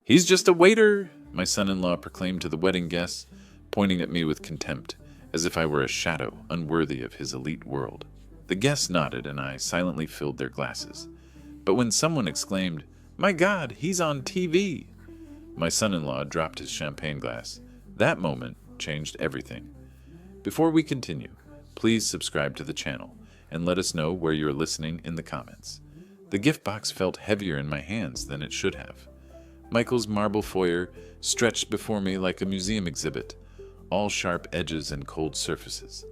"He's just a waiter," my son-in-law proclaimed to the wedding guests, pointing at me with contempt, as if I were a shadow unworthy of his elite world. The guests nodded, and I silently filled their glasses. But when someone exclaimed, "My God, he's on TV!" my son-in-law dropped his champagne glass. That moment changed everything. Before we continue, please subscribe to the channel and let us know where you're listening in the comments. The gift box felt heavier in my hands than it should have. Michael's marble foyer stretched before me like a museum exhibit, all sharp edges and cold surfaces.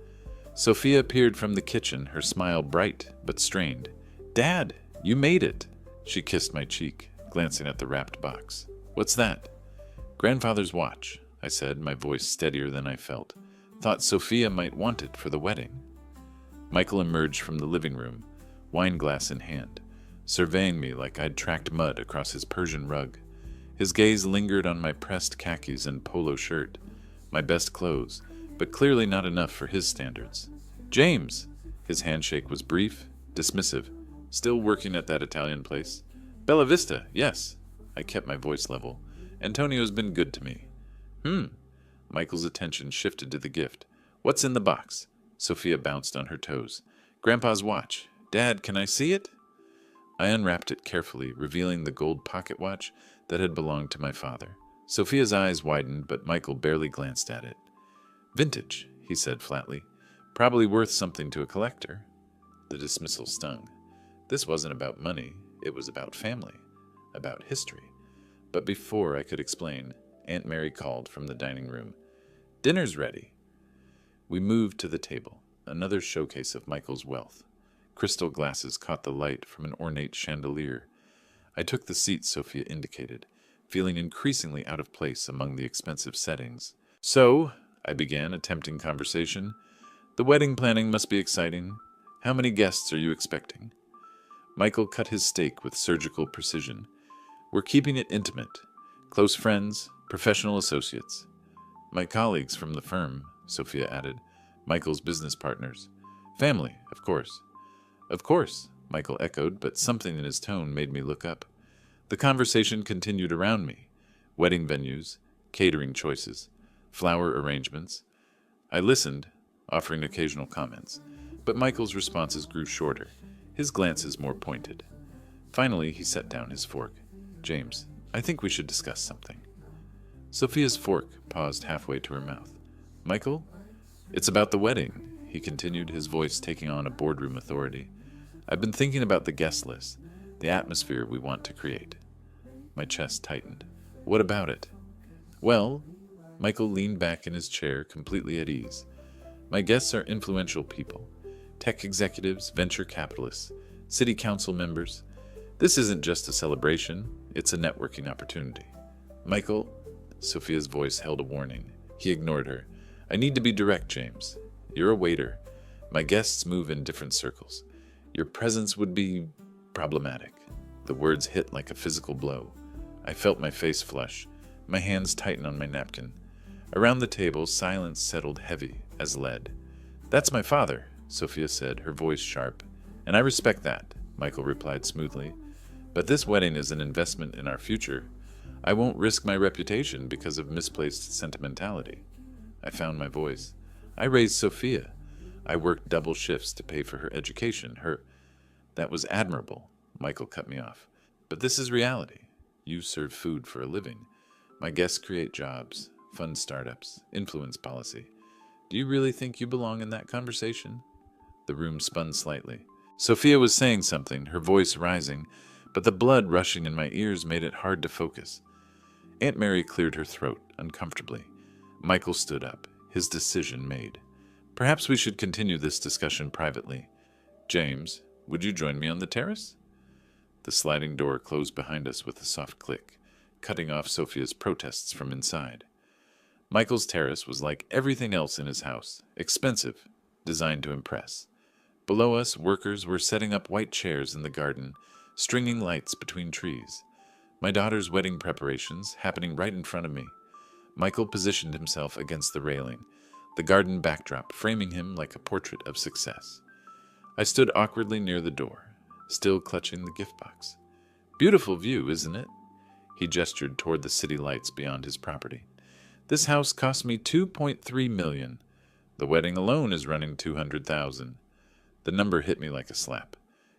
Sophia appeared from the kitchen, her smile bright but strained. "Dad, you made it!" She kissed my cheek, glancing at the wrapped box. "What's that?" "Grandfather's watch," I said, my voice steadier than I felt. "Thought Sophia might want it for the wedding." Michael emerged from the living room, wineglass in hand, surveying me like I'd tracked mud across his Persian rug. His gaze lingered on my pressed khakis and polo shirt, my best clothes, but clearly not enough for his standards. "James!" His handshake was brief, dismissive. "Still working at that Italian place?" "Bella Vista, yes." I kept my voice level. "Antonio's been good to me." Michael's attention shifted to the gift. "What's in the box?" Sophia bounced on her toes. "Grandpa's watch. Dad, can I see it?" I unwrapped it carefully, revealing the gold pocket watch that had belonged to my father. Sophia's eyes widened, but Michael barely glanced at it. "Vintage," he said flatly. "Probably worth something to a collector." The dismissal stung. This wasn't about money. It was about family, about history. But before I could explain, Aunt Mary called from the dining room. "Dinner's ready." We moved to the table, another showcase of Michael's wealth. Crystal glasses caught the light from an ornate chandelier. I took the seat Sophia indicated, feeling increasingly out of place among the expensive settings. "So," I began, attempting conversation, "the wedding planning must be exciting. How many guests are you expecting?" Michael cut his steak with surgical precision. "We're keeping it intimate. Close friends, professional associates." "My colleagues from the firm," Sophia added. "Michael's business partners. Family, of course." "Of course," Michael echoed, but something in his tone made me look up. The conversation continued around me. Wedding venues, catering choices, flower arrangements. I listened, offering occasional comments, but Michael's responses grew shorter, his glances more pointed. Finally, he set down his fork. "James, I think we should discuss something." Sophia's fork paused halfway to her mouth. "Michael, it's about the wedding," he continued, his voice taking on a boardroom authority. "I've been thinking about the guest list, the atmosphere we want to create." My chest tightened. "What about it?" "Well," Michael leaned back in his chair, completely at ease. "My guests are influential people. Tech executives, venture capitalists, city council members. This isn't just a celebration, it's a networking opportunity." "Michael," Sophia's voice held a warning. He ignored her. "I need to be direct, James. You're a waiter. My guests move in different circles. Your presence would be problematic." The words hit like a physical blow. I felt my face flush, my hands tighten on my napkin. Around the table, silence settled heavy as lead. "That's my father," Sophia said, her voice sharp. "And I respect that," Michael replied smoothly. "But this wedding is an investment in our future. I won't risk my reputation because of misplaced sentimentality." I found my voice. "I raised Sophia. I worked double shifts to pay for her education. That was admirable," Michael cut me off. "But this is reality. You serve food for a living. My guests create jobs, fund startups, influence policy. Do you really think you belong in that conversation?" The room spun slightly. Sophia was saying something, her voice rising, but the blood rushing in my ears made it hard to focus. Aunt Mary cleared her throat uncomfortably. Michael stood up, his decision made. "Perhaps we should continue this discussion privately. James, would you join me on the terrace?" The sliding door closed behind us with a soft click, cutting off Sophia's protests from inside. Michael's terrace was like everything else in his house, expensive, designed to impress. Below us, workers were setting up white chairs in the garden, stringing lights between trees. My daughter's wedding preparations happening right in front of me. Michael positioned himself against the railing, the garden backdrop framing him like a portrait of success. I stood awkwardly near the door, still clutching the gift box. "Beautiful view, isn't it?" He gestured toward the city lights beyond his property. This house cost me $2.3 million. The wedding alone is running $200,000. The number hit me like a slap.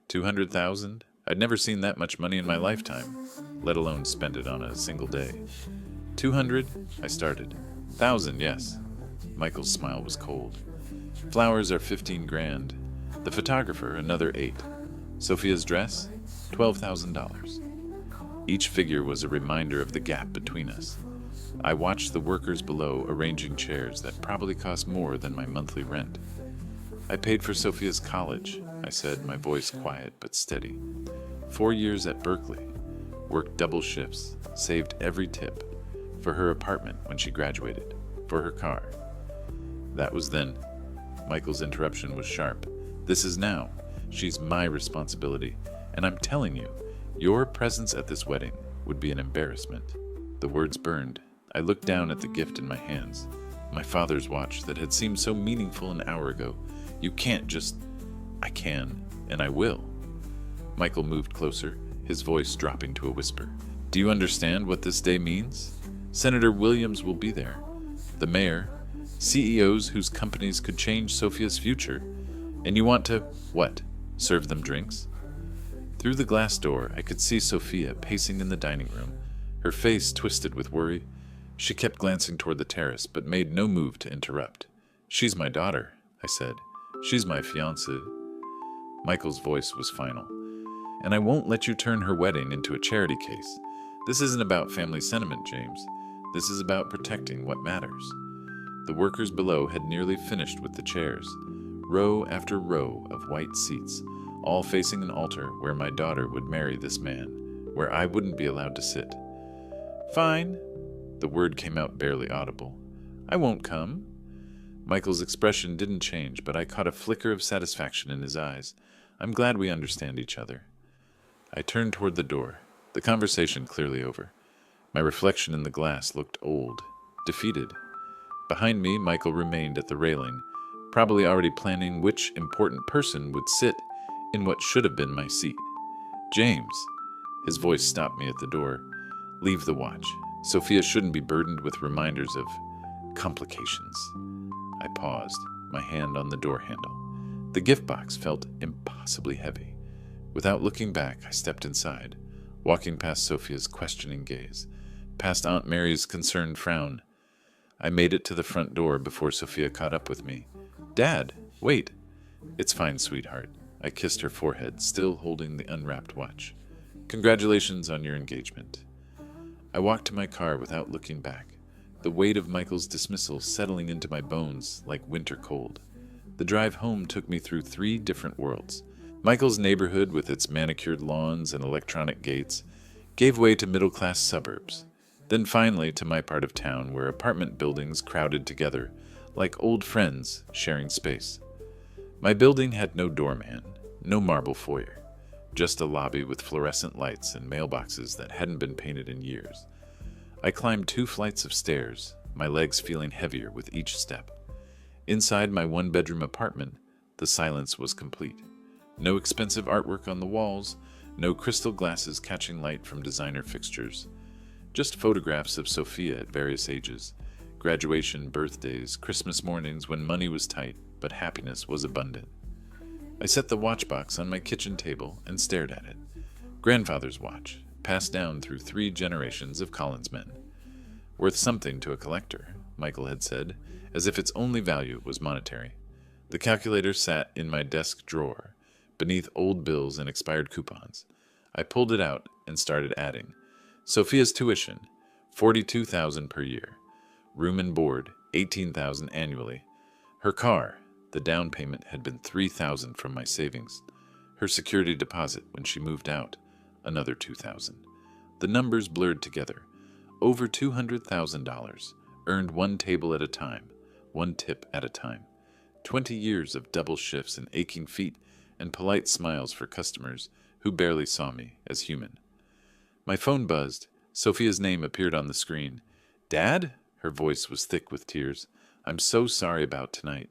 $200,000? I'd never seen that much money in my lifetime, let alone spend it on a single day. 200? I started. 1,000, yes. Michael's smile was cold. Flowers are 15 grand. The photographer, another 8. Sophia's dress? $12,000. Each figure was a reminder of the gap between us. I watched the workers below arranging chairs that probably cost more than my monthly rent. I paid for Sophia's college, I said, my voice quiet but steady. 4 years at Berkeley. Worked double shifts, saved every tip. For her apartment when she graduated. For her car. That was then. Michael's interruption was sharp. This is now. She's my responsibility. And I'm telling you, your presence at this wedding would be an embarrassment. The words burned. I looked down at the gift in my hands. My father's watch that had seemed so meaningful an hour ago. You can't just... I can, and I will. Michael moved closer, his voice dropping to a whisper. Do you understand what this day means? Senator Williams will be there. The mayor, CEOs whose companies could change Sophia's future. And you want to, what, serve them drinks? Through the glass door, I could see Sophia pacing in the dining room, her face twisted with worry. She kept glancing toward the terrace, but made no move to interrupt. She's my daughter, I said. She's my fiancée. Michael's voice was final. And I won't let you turn her wedding into a charity case. This isn't about family sentiment, James. This is about protecting what matters. The workers below had nearly finished with the chairs, row after row of white seats, all facing an altar where my daughter would marry this man, where I wouldn't be allowed to sit. Fine. The word came out barely audible. I won't come. Michael's expression didn't change, but I caught a flicker of satisfaction in his eyes. I'm glad we understand each other. I turned toward the door, the conversation clearly over. My reflection in the glass looked old, defeated. Behind me, Michael remained at the railing, probably already planning which important person would sit in what should have been my seat. James. His voice stopped me at the door. Leave the watch. Sophia shouldn't be burdened with reminders of complications. I paused, my hand on the door handle. The gift box felt impossibly heavy. Without looking back, I stepped inside, walking past Sophia's questioning gaze, past Aunt Mary's concerned frown. I made it to the front door before Sophia caught up with me. Dad, wait. It's fine, sweetheart. I kissed her forehead, still holding the unwrapped watch. Congratulations on your engagement. I walked to my car without looking back, the weight of Michael's dismissal settling into my bones like winter cold. The drive home took me through 3 different worlds. Michael's neighborhood, with its manicured lawns and electronic gates, gave way to middle-class suburbs. Then finally to my part of town, where apartment buildings crowded together, like old friends sharing space. My building had no doorman, no marble foyer, just a lobby with fluorescent lights and mailboxes that hadn't been painted in years. I climbed 2 flights of stairs, my legs feeling heavier with each step. Inside my 1-bedroom apartment, the silence was complete. No expensive artwork on the walls, no crystal glasses catching light from designer fixtures. Just photographs of Sophia at various ages, graduation, birthdays, Christmas mornings when money was tight, but happiness was abundant. I set the watch box on my kitchen table and stared at it. Grandfather's watch, passed down through 3 generations of Collins men. Worth something to a collector, Michael had said, as if its only value was monetary. The calculator sat in my desk drawer, beneath old bills and expired coupons. I pulled it out and started adding. Sophia's tuition, $42,000 per year. Room and board, $18,000 annually. Her car, the down payment had been $3,000 from my savings. Her security deposit when she moved out, another $2,000. The numbers blurred together. Over $200,000, earned 1 table at a time, 1 tip at a time. 20 years of double shifts and aching feet and polite smiles for customers who barely saw me as human. My phone buzzed. Sophia's name appeared on the screen. Dad? Her voice was thick with tears. I'm so sorry about tonight.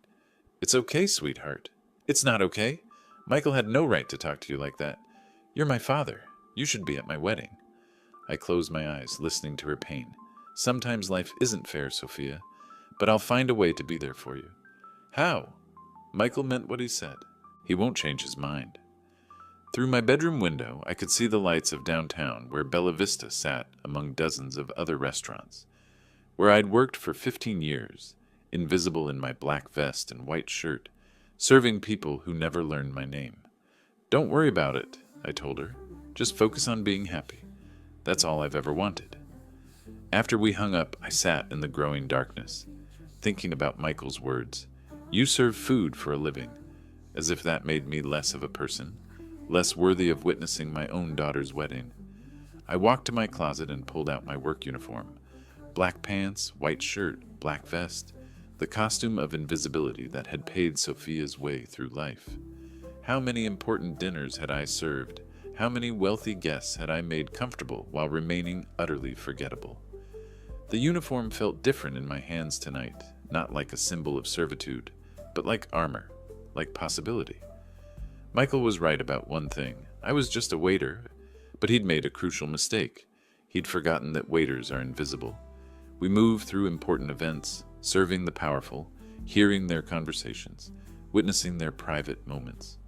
It's okay, sweetheart. It's not okay. Michael had no right to talk to you like that. You're my father. You should be at my wedding. I closed my eyes, listening to her pain. Sometimes life isn't fair, Sophia, but I'll find a way to be there for you. How? Michael meant what he said. He won't change his mind. Through my bedroom window, I could see the lights of downtown where Bella Vista sat among dozens of other restaurants, where I'd worked for 15 years, invisible in my black vest and white shirt, serving people who never learned my name. Don't worry about it, I told her. Just focus on being happy. That's all I've ever wanted. After we hung up, I sat in the growing darkness, thinking about Michael's words. You serve food for a living, as if that made me less of a person, less worthy of witnessing my own daughter's wedding. I walked to my closet and pulled out my work uniform. Black pants, white shirt, black vest, the costume of invisibility that had paid Sophia's way through life. How many important dinners had I served? How many wealthy guests had I made comfortable while remaining utterly forgettable? The uniform felt different in my hands tonight, not like a symbol of servitude, but like armor, like possibility. Michael was right about one thing. I was just a waiter, but he'd made a crucial mistake. He'd forgotten that waiters are invisible. We move through important events, serving the powerful, hearing their conversations, witnessing their private moments.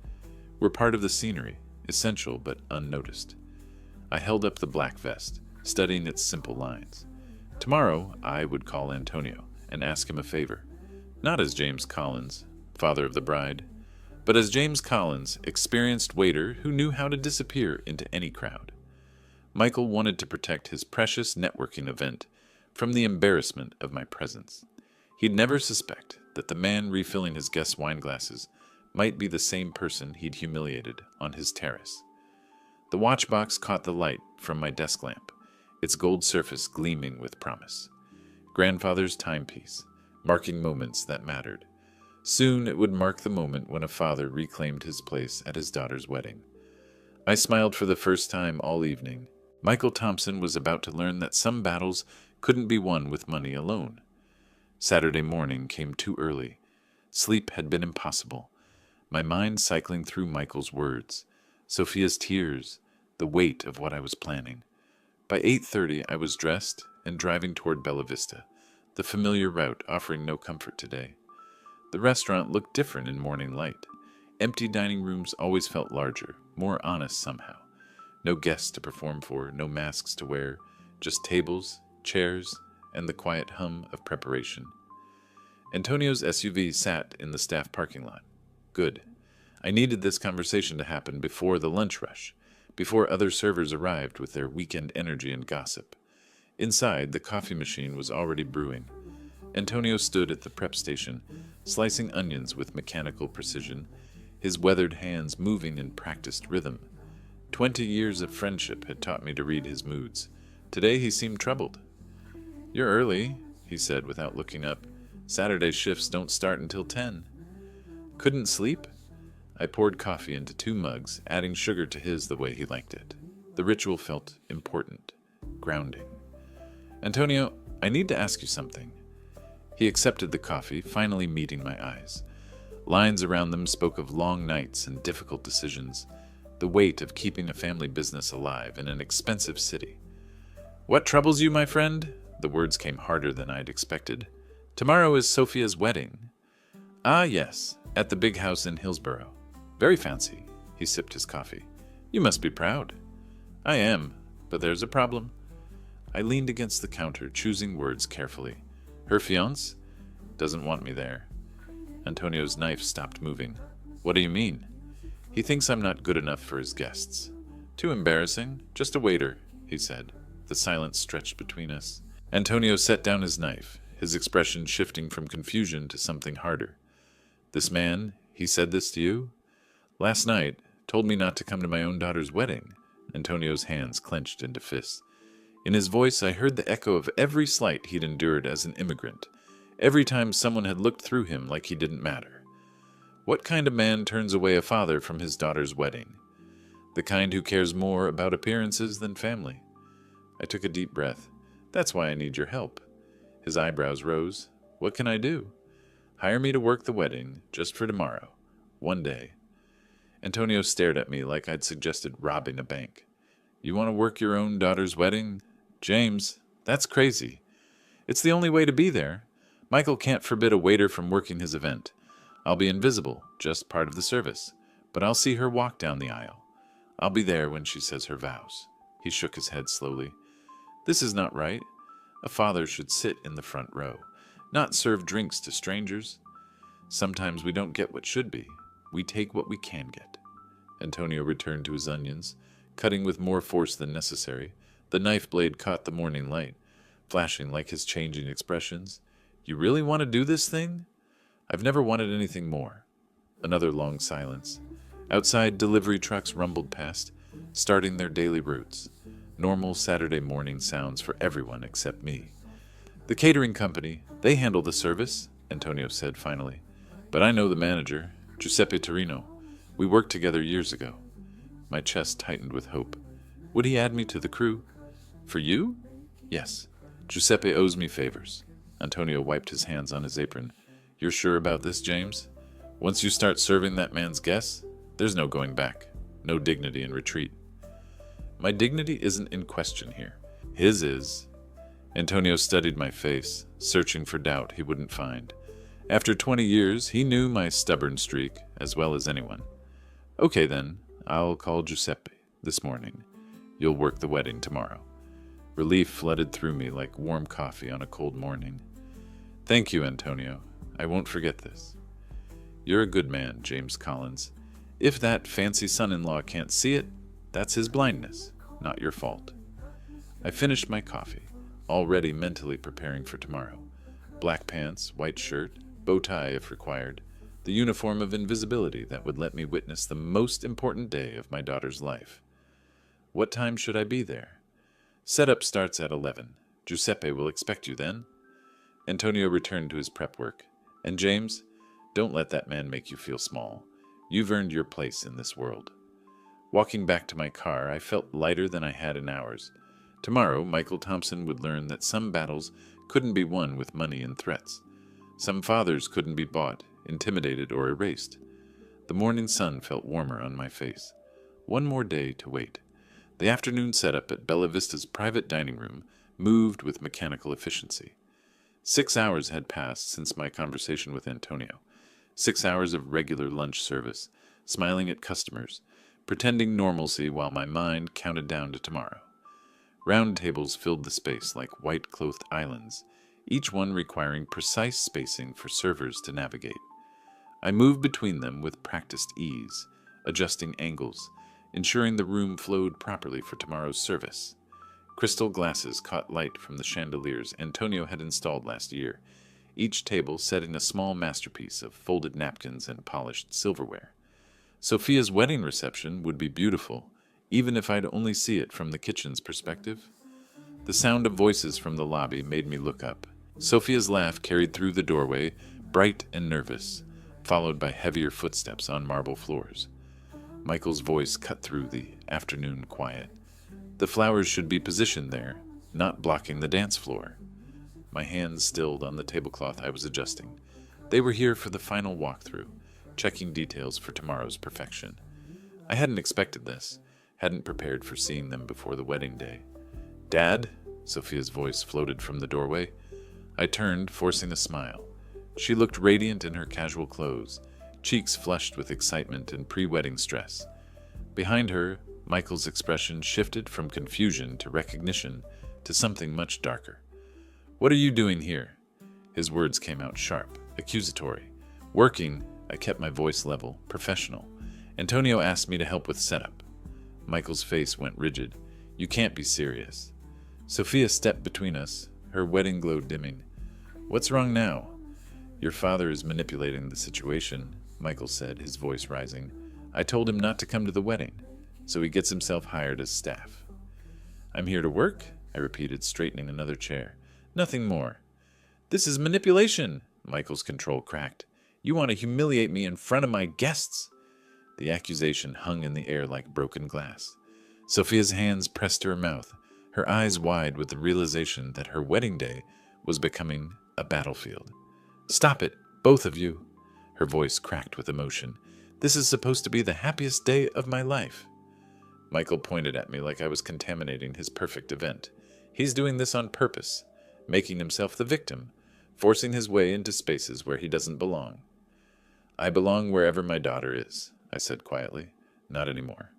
We're part of the scenery, essential but unnoticed. I held up the black vest, studying its simple lines. Tomorrow, I would call Antonio and ask him a favor. Not as James Collins, father of the bride, but as James Collins, experienced waiter who knew how to disappear into any crowd. Michael wanted to protect his precious networking event from the embarrassment of my presence. He'd never suspect that the man refilling his guests' wine glasses might be the same person he'd humiliated on his terrace. The watchbox caught the light from my desk lamp, its gold surface gleaming with promise. Grandfather's timepiece, marking moments that mattered. Soon it would mark the moment when a father reclaimed his place at his daughter's wedding. I smiled for the first time all evening. Michael Thompson was about to learn that some battles couldn't be won with money alone. Saturday morning came too early. Sleep had been impossible. My mind cycling through Michael's words, Sophia's tears, the weight of what I was planning. By 8:30 I was dressed and driving toward Bella Vista, the familiar route offering no comfort today. The restaurant looked different in morning light. Empty dining rooms always felt larger, more honest somehow. No guests to perform for, no masks to wear, just tables, chairs, and the quiet hum of preparation. Antonio's SUV sat in the staff parking lot. Good. I needed this conversation to happen before the lunch rush, before other servers arrived with their weekend energy and gossip. Inside, the coffee machine was already brewing. Antonio stood at the prep station, slicing onions with mechanical precision, his weathered hands moving in practiced rhythm. 20 years of friendship had taught me to read his moods. Today he seemed troubled. "You're early," he said without looking up. "Saturday shifts don't start until 10. Couldn't sleep?" I poured coffee into 2 mugs, adding sugar to his the way he liked it. The ritual felt important, grounding. "Antonio, I need to ask you something." He accepted the coffee, finally meeting my eyes. Lines around them spoke of long nights and difficult decisions, the weight of keeping a family business alive in an expensive city. "What troubles you, my friend?" The words came harder than I'd expected. "Tomorrow is Sophia's wedding." "Ah, yes, at the big house in Hillsborough. Very fancy." He sipped his coffee. "You must be proud." "I am, but there's a problem." I leaned against the counter, choosing words carefully. "Her fiancé doesn't want me there." Antonio's knife stopped moving. "What do you mean?" "He thinks I'm not good enough for his guests." "Too embarrassing. Just a waiter," he said. The silence stretched between us. Antonio set down his knife, his expression shifting from confusion to something harder. "This man, he said this to you?" "Last night, told me not to come to my own daughter's wedding." Antonio's hands clenched into fists. In his voice I heard the echo of every slight he'd endured as an immigrant, every time someone had looked through him like he didn't matter. What kind of man turns away a father from his daughter's wedding? The kind who cares more about appearances than family. I took a deep breath. "That's why I need your help." His eyebrows rose. "What can I do?" "Hire me to work the wedding, just for tomorrow. One day." Antonio stared at me like I'd suggested robbing a bank. You want to work your own daughter's wedding? James, that's crazy. It's the only way to be there. Michael can't forbid a waiter from working his event. I'll be invisible, just part of the service. But I'll see her walk down the aisle. I'll be there when she says her vows. He shook his head slowly. This is not right. A father should sit in the front row, not serve drinks to strangers. Sometimes we don't get what should be. We take what we can get. Antonio returned to his onions, cutting with more force than necessary. The knife blade caught the morning light, flashing like his changing expressions. You really want to do this thing? I've never wanted anything more. Another long silence. Outside, delivery trucks rumbled past, starting their daily routes. Normal Saturday morning sounds for everyone except me. The catering company, they handle the service, Antonio said finally. But I know the manager, Giuseppe Torino. We worked together years ago. My chest tightened with hope. Would he add me to the crew? For you? Yes. Giuseppe owes me favors. Antonio wiped his hands on his apron. You're sure about this, James? Once you start serving that man's guests, there's no going back. No dignity in retreat. My dignity isn't in question here. His is. Antonio studied my face, searching for doubt he wouldn't find. After 20 years, he knew my stubborn streak as well as anyone. Okay then, I'll call Giuseppe this morning. You'll work the wedding tomorrow. Relief flooded through me like warm coffee on a cold morning. Thank you, Antonio. I won't forget this. You're a good man, James Collins. If that fancy son-in-law can't see it, that's his blindness, not your fault. I finished my coffee, already mentally preparing for tomorrow. Black pants, white shirt, bow tie if required, the uniform of invisibility that would let me witness the most important day of my daughter's life. What time should I be there? Setup starts at 11. Giuseppe will expect you then. Antonio returned to his prep work. And James, don't let that man make you feel small. You've earned your place in this world. Walking back to my car, I felt lighter than I had in hours. Tomorrow, Michael Thompson would learn that some battles couldn't be won with money and threats. Some fathers couldn't be bought, intimidated, or erased. The morning sun felt warmer on my face. One more day to wait. The afternoon setup at Bella Vista's private dining room moved with mechanical efficiency. 6 hours had passed since my conversation with Antonio. 6 hours of regular lunch service, smiling at customers, pretending normalcy while my mind counted down to tomorrow. Round tables filled the space like white-clothed islands, each one requiring precise spacing for servers to navigate. I moved between them with practiced ease, adjusting angles, ensuring the room flowed properly for tomorrow's service. Crystal glasses caught light from the chandeliers Antonio had installed last year, each table setting a small masterpiece of folded napkins and polished silverware. Sophia's wedding reception would be beautiful, even if I'd only see it from the kitchen's perspective. The sound of voices from the lobby made me look up. Sophia's laugh carried through the doorway, bright and nervous, followed by heavier footsteps on marble floors. Michael's voice cut through the afternoon quiet. The flowers should be positioned there, not blocking the dance floor. My hands stilled on the tablecloth I was adjusting. They were here for the final walkthrough, checking details for tomorrow's perfection. I hadn't expected this, hadn't prepared for seeing them before the wedding day. Dad? Sophia's voice floated from the doorway. I turned, forcing a smile. She looked radiant in her casual clothes, cheeks flushed with excitement and pre-wedding stress. Behind her, Michael's expression shifted from confusion to recognition to something much darker. What are you doing here? His words came out sharp, accusatory. Working, I kept my voice level, professional. Antonio asked me to help with setup. Michael's face went rigid. You can't be serious. Sophia stepped between us, her wedding glow dimming. What's wrong now? Your father is manipulating the situation, Michael said, his voice rising. I told him not to come to the wedding, so he gets himself hired as staff. I'm here to work, I repeated, straightening another chair. Nothing more. This is manipulation, Michael's control cracked. You want to humiliate me in front of my guests. The accusation hung in the air like broken glass. Sophia's hands pressed to her mouth, her eyes wide with the realization that her wedding day was becoming a battlefield. Stop it, both of you. Her voice cracked with emotion. This is supposed to be the happiest day of my life. Michael pointed at me like I was contaminating his perfect event. He's doing this on purpose, making himself the victim, forcing his way into spaces where he doesn't belong. I belong wherever my daughter is, I said quietly. Not anymore.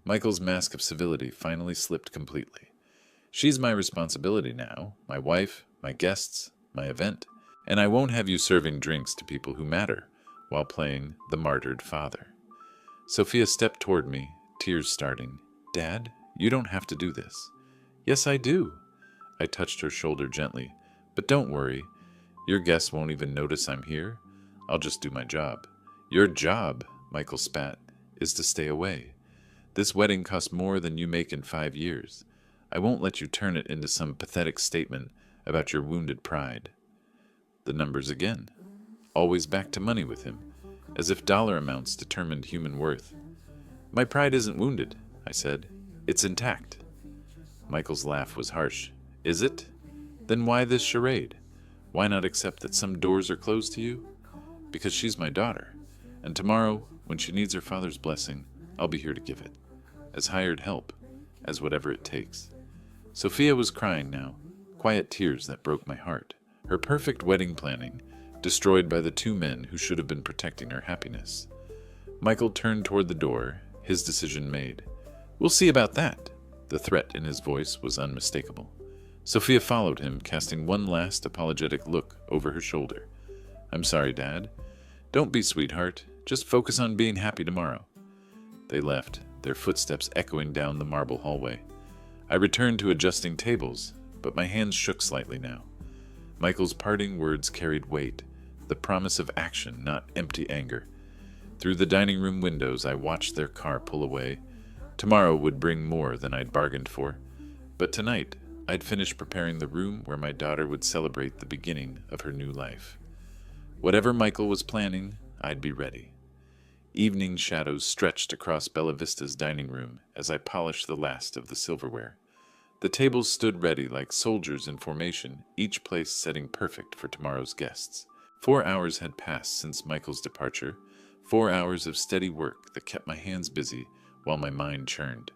Michael's mask of civility finally slipped completely. She's my responsibility now, my wife, my guests, my event, and I won't have you serving drinks to people who matter while playing the martyred father. Sophia stepped toward me, tears starting. Dad, you don't have to do this. Yes, I do. I touched her shoulder gently. But don't worry. Your guests won't even notice I'm here. I'll just do my job. Your job, Michael spat, is to stay away. This wedding costs more than you make in 5 years. I won't let you turn it into some pathetic statement about your wounded pride. The numbers again. Always back to money with him, as if dollar amounts determined human worth. My pride isn't wounded, I said. It's intact. Michael's laugh was harsh. Is it? Then why this charade? Why not accept that some doors are closed to you? Because she's my daughter, and tomorrow, when she needs her father's blessing, I'll be here to give it. As hired help, as whatever it takes. Sophia was crying now, quiet tears that broke my heart. Her perfect wedding planning, destroyed by the 2 men who should have been protecting her happiness. Michael turned toward the door, his decision made. We'll see about that. The threat in his voice was unmistakable. Sophia followed him, casting one last apologetic look over her shoulder. I'm sorry, Dad. Don't be, sweetheart. Just focus on being happy tomorrow. They left, their footsteps echoing down the marble hallway. I returned to adjusting tables, but my hands shook slightly now. Michael's parting words carried weight, the promise of action, not empty anger. Through the dining room windows, I watched their car pull away. Tomorrow would bring more than I'd bargained for, but tonight I'd finish preparing the room where my daughter would celebrate the beginning of her new life. Whatever Michael was planning, I'd be ready. Evening shadows stretched across Bella Vista's dining room as I polished the last of the silverware. The tables stood ready like soldiers in formation, each place setting perfect for tomorrow's guests. 4 hours had passed since Michael's departure, 4 hours of steady work that kept my hands busy while my mind churned.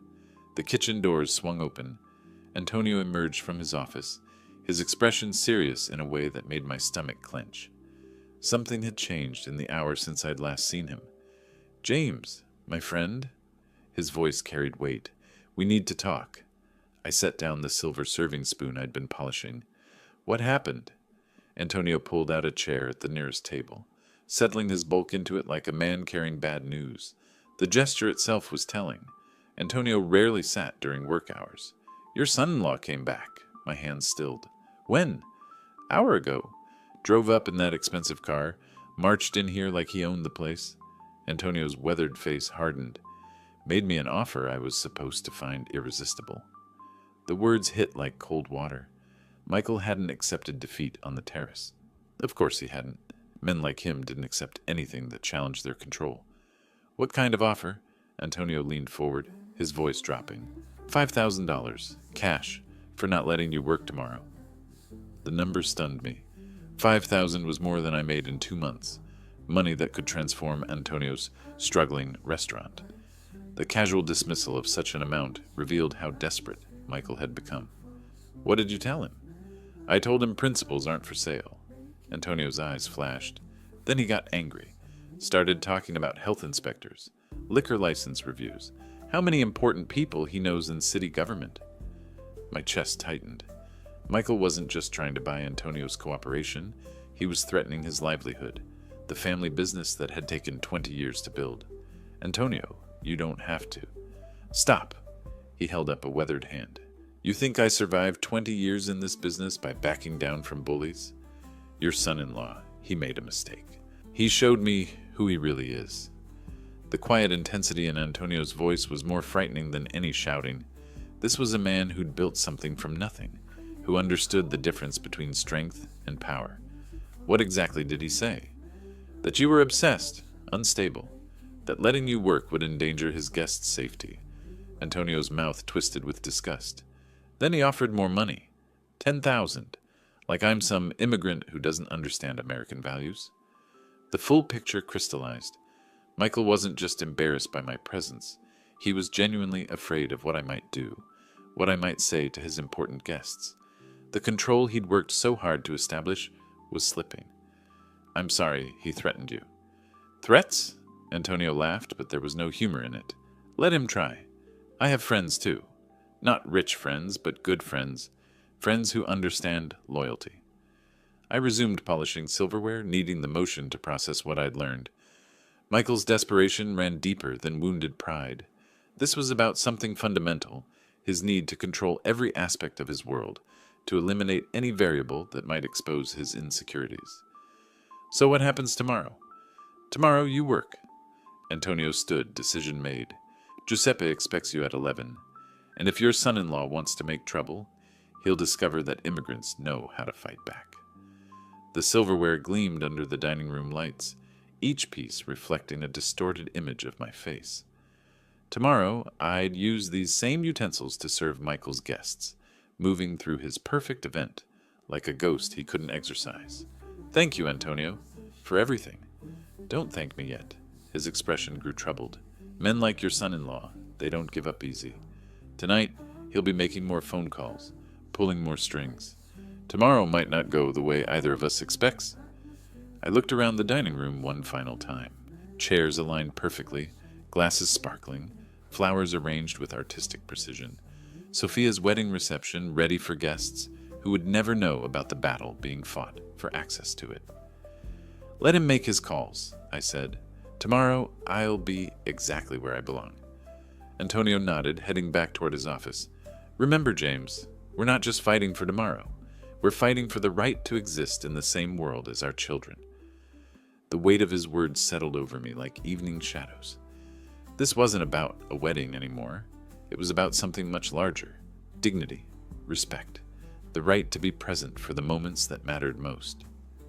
The kitchen doors swung open. Antonio emerged from his office, his expression serious in a way that made my stomach clench. Something had changed in the hour since I'd last seen him. James, my friend? His voice carried weight. We need to talk. I set down the silver serving spoon I'd been polishing. What happened? Antonio pulled out a chair at the nearest table, settling his bulk into it like a man carrying bad news. The gesture itself was telling. Antonio rarely sat during work hours. Your son-in-law came back. My hands stilled. When? Hour ago. Drove up in that expensive car, marched in here like he owned the place. Antonio's weathered face hardened. Made me an offer I was supposed to find irresistible. The words hit like cold water. Michael hadn't accepted defeat on the terrace. Of course he hadn't. Men like him didn't accept anything that challenged their control. What kind of offer? Antonio leaned forward, his voice dropping. $5,000, cash, for not letting you work tomorrow. The number stunned me. 5,000 was more than I made in 2 months. Money that could transform Antonio's struggling restaurant. The casual dismissal of such an amount revealed how desperate Michael had become. What did you tell him? I told him principles aren't for sale. Antonio's eyes flashed. Then he got angry. Started talking about health inspectors, liquor license reviews, how many important people he knows in city government. My chest tightened. Michael wasn't just trying to buy Antonio's cooperation. He was threatening his livelihood, the family business that had taken 20 years to build. Antonio, you don't have to. Stop. He held up a weathered hand. You think I survived 20 years in this business by backing down from bullies? Your son-in-law, he made a mistake. He showed me who he really is. The quiet intensity in Antonio's voice was more frightening than any shouting. This was a man who'd built something from nothing, who understood the difference between strength and power. What exactly did he say? That you were obsessed, unstable, that letting you work would endanger his guests' safety. Antonio's mouth twisted with disgust. Then he offered more money. 10,000, like I'm some immigrant who doesn't understand American values. The full picture crystallized. Michael wasn't just embarrassed by my presence. He was genuinely afraid of what I might do, what I might say to his important guests. The control he'd worked so hard to establish was slipping. "I'm sorry," he threatened you. "Threats?" Antonio laughed, but there was no humor in it. "Let him try. I have friends too. Not rich friends, but good friends. Friends who understand loyalty." I resumed polishing silverware, needing the motion to process what I'd learned. Michael's desperation ran deeper than wounded pride. This was about something fundamental, his need to control every aspect of his world, to eliminate any variable that might expose his insecurities. "So what happens tomorrow?" "Tomorrow you work." Antonio stood, decision made. "Giuseppe expects you at 11. And if your son-in-law wants to make trouble, he'll discover that immigrants know how to fight back." The silverware gleamed under the dining room lights, each piece reflecting a distorted image of my face. Tomorrow, I'd use these same utensils to serve Michael's guests, moving through his perfect event, like a ghost he couldn't exorcise. "Thank you, Antonio, for everything." "Don't thank me yet." His expression grew troubled. "Men like your son-in-law, they don't give up easy. Tonight, he'll be making more phone calls, pulling more strings. Tomorrow might not go the way either of us expects." I looked around the dining room one final time. Chairs aligned perfectly, glasses sparkling, flowers arranged with artistic precision. Sophia's wedding reception ready for guests who would never know about the battle being fought for access to it. "Let him make his calls," I said. "Tomorrow, I'll be exactly where I belong." Antonio nodded, heading back toward his office. "Remember, James, we're not just fighting for tomorrow. We're fighting for the right to exist in the same world as our children." The weight of his words settled over me like evening shadows. This wasn't about a wedding anymore. It was about something much larger. Dignity, respect, the right to be present for the moments that mattered most.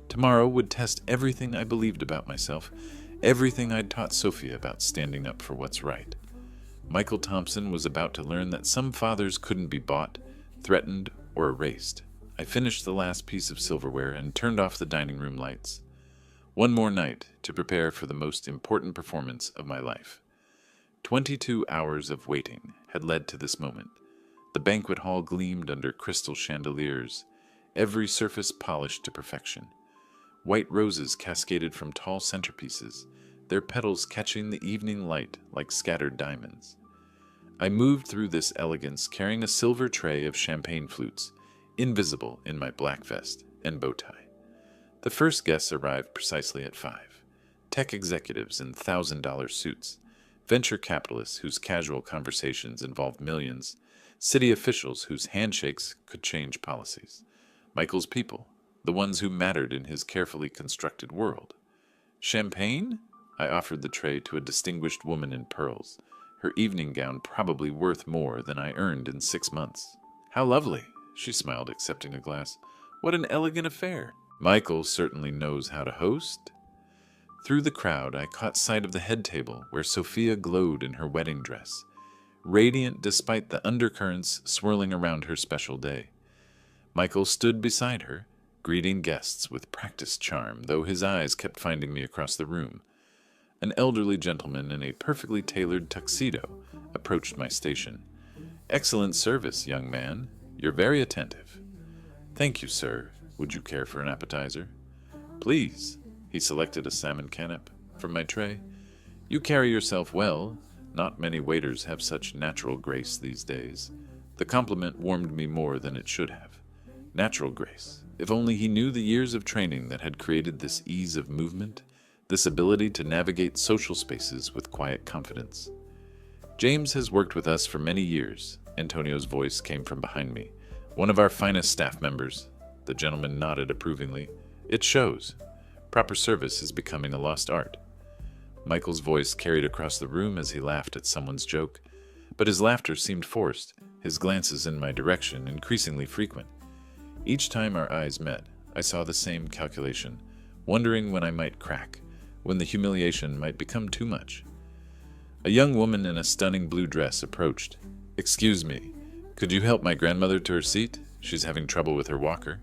Tomorrow would test everything I believed about myself, everything I'd taught Sophia about standing up for what's right. Michael Thompson was about to learn that some fathers couldn't be bought, threatened, or erased. I finished the last piece of silverware and turned off the dining room lights. One more night to prepare for the most important performance of my life. 22 hours of waiting had led to this moment. The banquet hall gleamed under crystal chandeliers, every surface polished to perfection. White roses cascaded from tall centerpieces, their petals catching the evening light like scattered diamonds. I moved through this elegance carrying a silver tray of champagne flutes, invisible in my black vest and bow tie. The first guests arrived precisely at 5. Tech executives in $1,000 suits, venture capitalists whose casual conversations involved millions, city officials whose handshakes could change policies. Michael's people, the ones who mattered in his carefully constructed world. "Champagne?" I offered the tray to a distinguished woman in pearls, her evening gown probably worth more than I earned in 6 months. "How lovely," she smiled, accepting a glass. "What an elegant affair. Michael certainly knows how to host." Through the crowd, I caught sight of the head table where Sophia glowed in her wedding dress, radiant despite the undercurrents swirling around her special day. Michael stood beside her, greeting guests with practiced charm, though his eyes kept finding me across the room. An elderly gentleman in a perfectly tailored tuxedo approached my station. "Excellent service, young man. You're very attentive." "Thank you, sir. Would you care for an appetizer?" "Please." He selected a salmon canap from my tray. "You carry yourself well. Not many waiters have such natural grace these days." The compliment warmed me more than it should have. Natural grace. If only he knew the years of training that had created this ease of movement, this ability to navigate social spaces with quiet confidence. "James has worked with us for many years." Antonio's voice came from behind me. "One of our finest staff members." The gentleman nodded approvingly. "It shows. Proper service is becoming a lost art." Michael's voice carried across the room as he laughed at someone's joke, but his laughter seemed forced, his glances in my direction increasingly frequent. Each time our eyes met, I saw the same calculation, wondering when I might crack, when the humiliation might become too much. A young woman in a stunning blue dress approached. "Excuse me, could you help my grandmother to her seat? She's having trouble with her walker."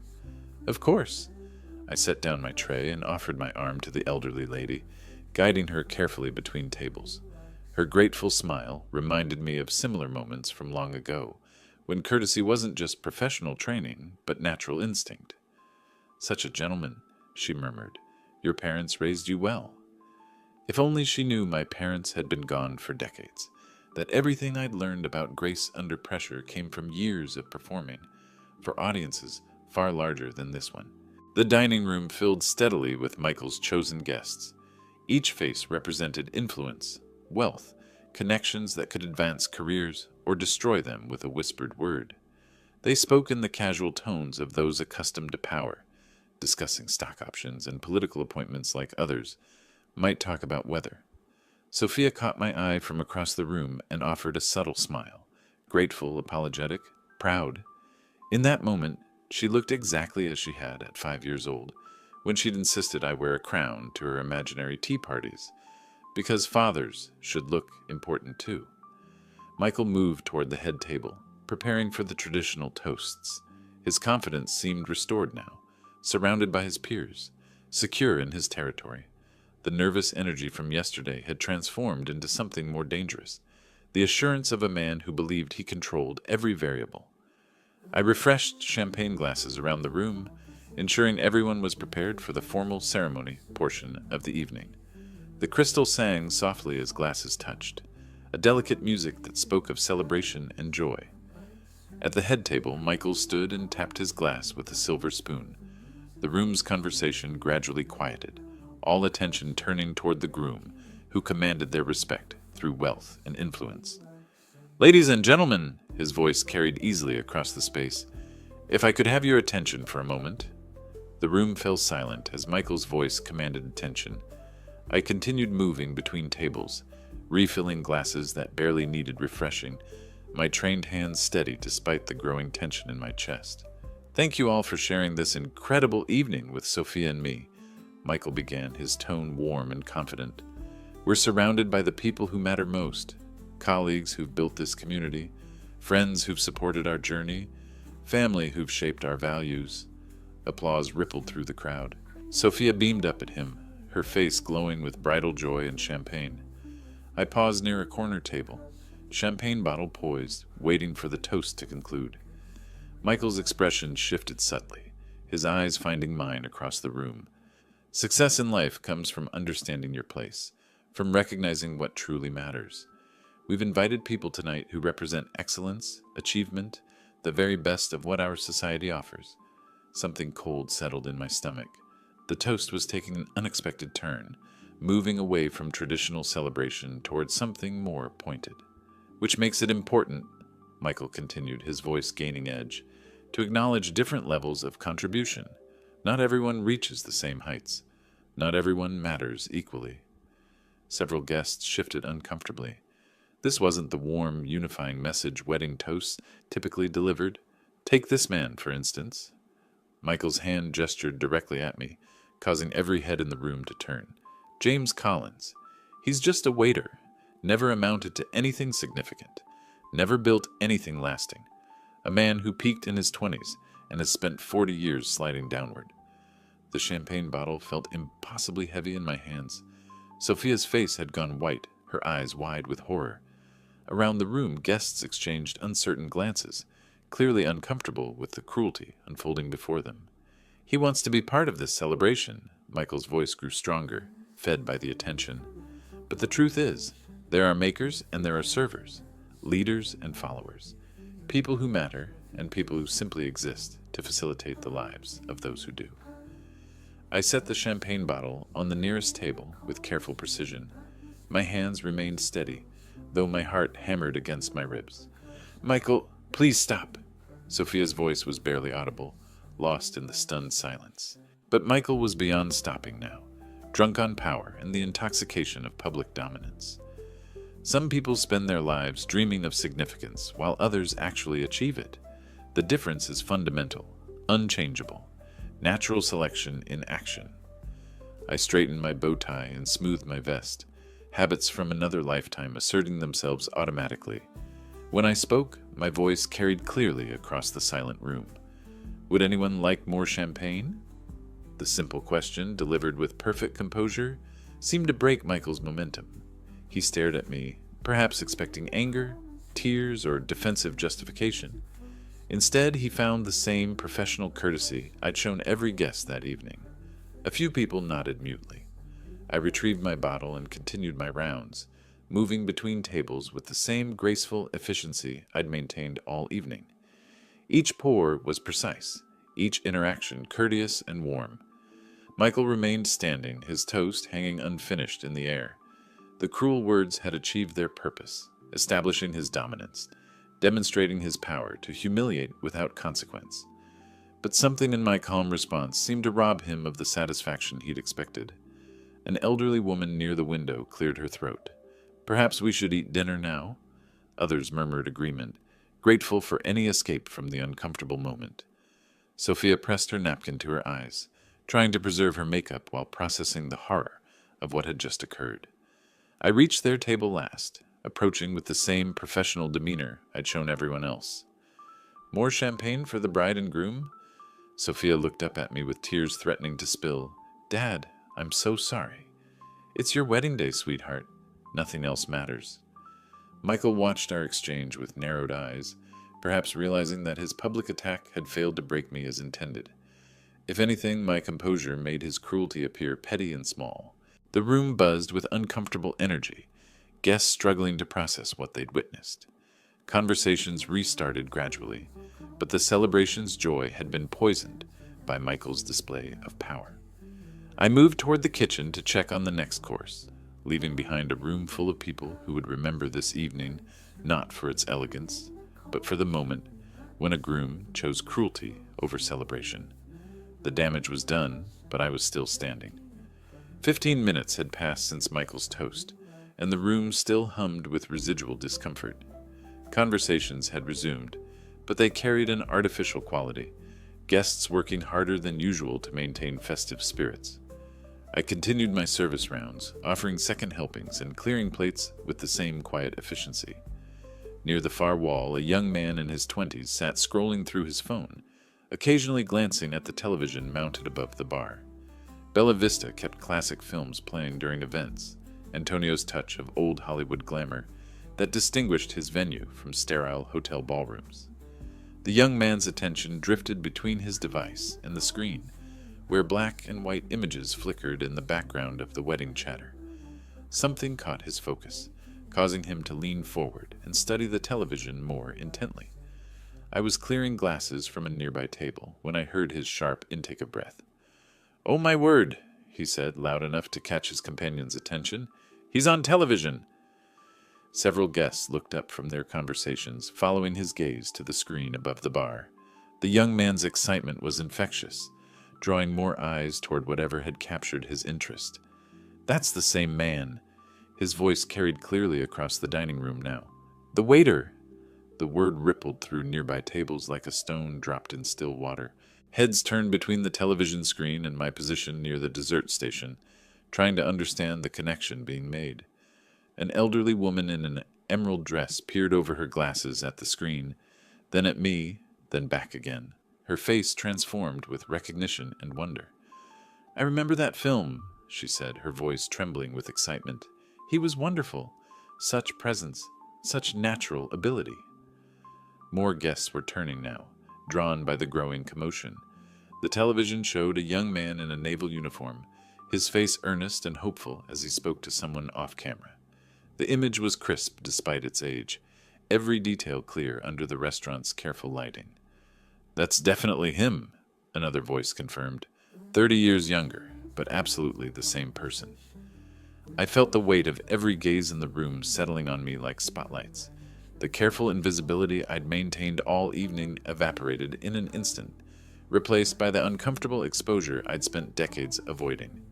"Of course." I set down my tray and offered my arm to the elderly lady, guiding her carefully between tables. Her grateful smile reminded me of similar moments from long ago, when courtesy wasn't just professional training, but natural instinct. "Such a gentleman," she murmured. "Your parents raised you well." If only she knew my parents had been gone for decades, that everything I'd learned about grace under pressure came from years of performing for audiences far larger than this one. The dining room filled steadily with Michael's chosen guests. Each face represented influence, wealth, connections that could advance careers or destroy them with a whispered word. They spoke in the casual tones of those accustomed to power, discussing stock options and political appointments like others might talk about weather. Sophia caught my eye from across the room and offered a subtle smile, grateful, apologetic, proud. In that moment, she looked exactly as she had at 5 years old, when she'd insisted I wear a crown to her imaginary tea parties, because fathers should look important too. Michael moved toward the head table, preparing for the traditional toasts. His confidence seemed restored now, surrounded by his peers, secure in his territory. The nervous energy from yesterday had transformed into something more dangerous, the assurance of a man who believed he controlled every variable. I refreshed champagne glasses around the room, ensuring everyone was prepared for the formal ceremony portion of the evening. The crystal sang softly as glasses touched, a delicate music that spoke of celebration and joy. At the head table, Michael stood and tapped his glass with a silver spoon. The room's conversation gradually quieted, all attention turning toward the groom, who commanded their respect through wealth and influence. "Ladies and gentlemen," his voice carried easily across the space, "if I could have your attention for a moment." The room fell silent as Michael's voice commanded attention. I continued moving between tables, refilling glasses that barely needed refreshing, my trained hands steady despite the growing tension in my chest. "Thank you all for sharing this incredible evening with Sophia and me," Michael began, his tone warm and confident. "We're surrounded by the people who matter most, colleagues who've built this community, friends who've supported our journey, family who've shaped our values." Applause rippled through the crowd. Sophia beamed up at him, her face glowing with bridal joy and champagne. I paused near a corner table, champagne bottle poised, waiting for the toast to conclude. Michael's expression shifted subtly, his eyes finding mine across the room. Success in life comes from understanding your place, from recognizing what truly matters. We've invited people tonight who represent excellence, achievement, the very best of what our society offers. Something cold settled in my stomach. The toast was taking an unexpected turn, moving away from traditional celebration towards something more pointed. "Which makes it important," Michael continued, his voice gaining edge, "to acknowledge different levels of contribution. Not everyone reaches the same heights. Not everyone matters equally." Several guests shifted uncomfortably. This wasn't the warm, unifying message wedding toasts typically delivered. Take this man, for instance. Michael's hand gestured directly at me, causing every head in the room to turn. "James Collins. He's just a waiter. Never amounted to anything significant. Never built anything lasting. A man who peaked in his 20s and has spent 40 years sliding downward." The champagne bottle felt impossibly heavy in my hands. Sophia's face had gone white, her eyes wide with horror. Around the room, guests exchanged uncertain glances, clearly uncomfortable with the cruelty unfolding before them. "He wants to be part of this celebration." Michael's voice grew stronger, fed by the attention. "But the truth is, there are makers and there are servers, leaders and followers, people who matter and people who simply exist to facilitate the lives of those who do." I set the champagne bottle on the nearest table with careful precision. My hands remained steady, though my heart hammered against my ribs. "Michael, please stop." Sophia's voice was barely audible, lost in the stunned silence. But Michael was beyond stopping now, drunk on power and the intoxication of public dominance. Some people spend their lives dreaming of significance, while others actually achieve it. The difference is fundamental, unchangeable. Natural selection in action. I straightened my bow tie and smoothed my vest, habits from another lifetime asserting themselves automatically. When I spoke, my voice carried clearly across the silent room. "Would anyone like more champagne?" The simple question, delivered with perfect composure, seemed to break Michael's momentum. He stared at me, perhaps expecting anger, tears, or defensive justification. Instead, he found the same professional courtesy I'd shown every guest that evening. A few people nodded mutely. I retrieved my bottle and continued my rounds, moving between tables with the same graceful efficiency I'd maintained all evening. Each pour was precise, each interaction courteous and warm. Michael remained standing, his toast hanging unfinished in the air. The cruel words had achieved their purpose, establishing his dominance, demonstrating his power to humiliate without consequence. But something in my calm response seemed to rob him of the satisfaction he'd expected. An elderly woman near the window cleared her throat. "Perhaps we should eat dinner now?" Others murmured agreement, grateful for any escape from the uncomfortable moment. Sophia pressed her napkin to her eyes, trying to preserve her makeup while processing the horror of what had just occurred. I reached their table last, approaching with the same professional demeanor I'd shown everyone else. "More champagne for the bride and groom?" Sophia looked up at me with tears threatening to spill. "Dad, I'm so sorry. It's your wedding day, sweetheart. Nothing else matters." Michael watched our exchange with narrowed eyes, perhaps realizing that his public attack had failed to break me as intended. If anything, my composure made his cruelty appear petty and small. The room buzzed with uncomfortable energy, guests struggling to process what they'd witnessed. Conversations restarted gradually, but the celebration's joy had been poisoned by Michael's display of power. I moved toward the kitchen to check on the next course, leaving behind a room full of people who would remember this evening not for its elegance, but for the moment when a groom chose cruelty over celebration. The damage was done, but I was still standing. 15 minutes had passed since Michael's toast, and the room still hummed with residual discomfort. Conversations had resumed, but they carried an artificial quality, guests working harder than usual to maintain festive spirits. I continued my service rounds, offering second helpings and clearing plates with the same quiet efficiency. Near the far wall, a young man in his 20s sat scrolling through his phone, occasionally glancing at the television mounted above the bar. Bella Vista kept classic films playing during events, Antonio's touch of old Hollywood glamour that distinguished his venue from sterile hotel ballrooms. The young man's attention drifted between his device and the screen, where black and white images flickered in the background of the wedding chatter. Something caught his focus, causing him to lean forward and study the television more intently. I was clearing glasses from a nearby table when I heard his sharp intake of breath. "Oh my word," he said, loud enough to catch his companion's attention. "He's on television." Several guests looked up from their conversations, following his gaze to the screen above the bar. The young man's excitement was infectious, drawing more eyes toward whatever had captured his interest. "That's the same man." His voice carried clearly across the dining room now. "The waiter!" The word rippled through nearby tables like a stone dropped in still water. Heads turned between the television screen and my position near the dessert station, trying to understand the connection being made. An elderly woman in an emerald dress peered over her glasses at the screen, then at me, then back again, her face transformed with recognition and wonder. "I remember that film," she said, her voice trembling with excitement. "He was wonderful. Such presence, such natural ability." More guests were turning now, drawn by the growing commotion. The television showed a young man in a naval uniform, his face earnest and hopeful as he spoke to someone off camera. The image was crisp despite its age, every detail clear under the restaurant's careful lighting. "That's definitely him," another voice confirmed. 30 years younger, but absolutely the same person. I felt the weight of every gaze in the room settling on me like spotlights. The careful invisibility I'd maintained all evening evaporated in an instant, replaced by the uncomfortable exposure I'd spent decades avoiding.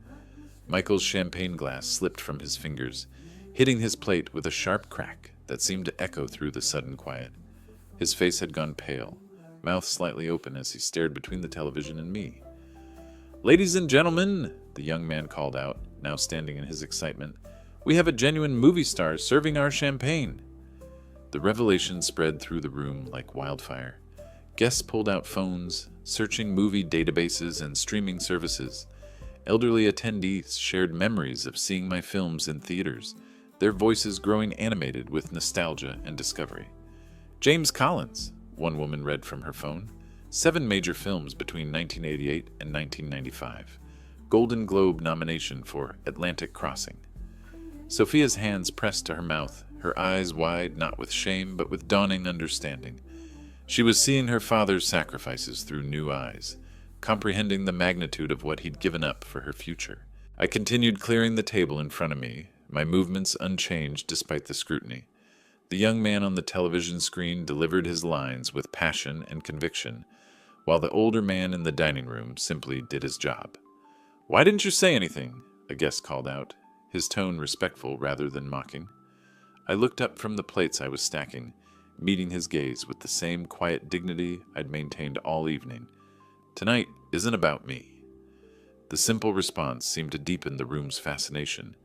Michael's champagne glass slipped from his fingers, hitting his plate with a sharp crack that seemed to echo through the sudden quiet. His face had gone pale, mouth slightly open as he stared between the television and me. "Ladies and gentlemen," the young man called out, now standing in his excitement, "we have a genuine movie star serving our champagne." The revelation spread through the room like wildfire. Guests pulled out phones, searching movie databases and streaming services. Elderly attendees shared memories of seeing my films in theaters, their voices growing animated with nostalgia and discovery. James Collins, one woman read from her phone. 7 major films between 1988 and 1995. Golden Globe nomination for Atlantic Crossing. Sophia's hands pressed to her mouth, her eyes wide not with shame but with dawning understanding. She was seeing her father's sacrifices through new eyes, comprehending the magnitude of what he'd given up for her future. I continued clearing the table in front of me, my movements unchanged despite the scrutiny. The young man on the television screen delivered his lines with passion and conviction, while the older man in the dining room simply did his job. "Why didn't you say anything?" a guest called out, his tone respectful rather than mocking. I looked up from the plates I was stacking, meeting his gaze with the same quiet dignity I'd maintained all evening. "Tonight isn't about me." The simple response seemed to deepen the room's fascination.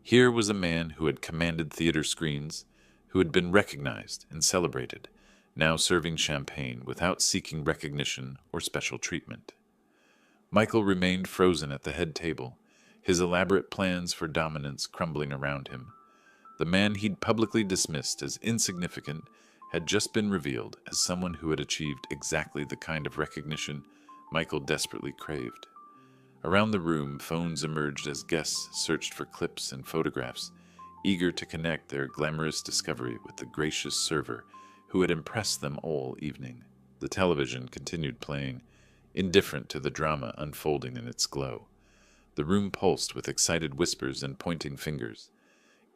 Here was a man who had commanded theater screens, who had been recognized and celebrated, now serving champagne without seeking recognition or special treatment. Michael remained frozen at the head table, his elaborate plans for dominance crumbling around him. The man he'd publicly dismissed as insignificant had just been revealed as someone who had achieved exactly the kind of recognition Michael desperately craved. Around the room, phones emerged as guests searched for clips and photographs, eager to connect their glamorous discovery with the gracious server who had impressed them all evening. The television continued playing, indifferent to the drama unfolding in its glow. The room pulsed with excited whispers and pointing fingers.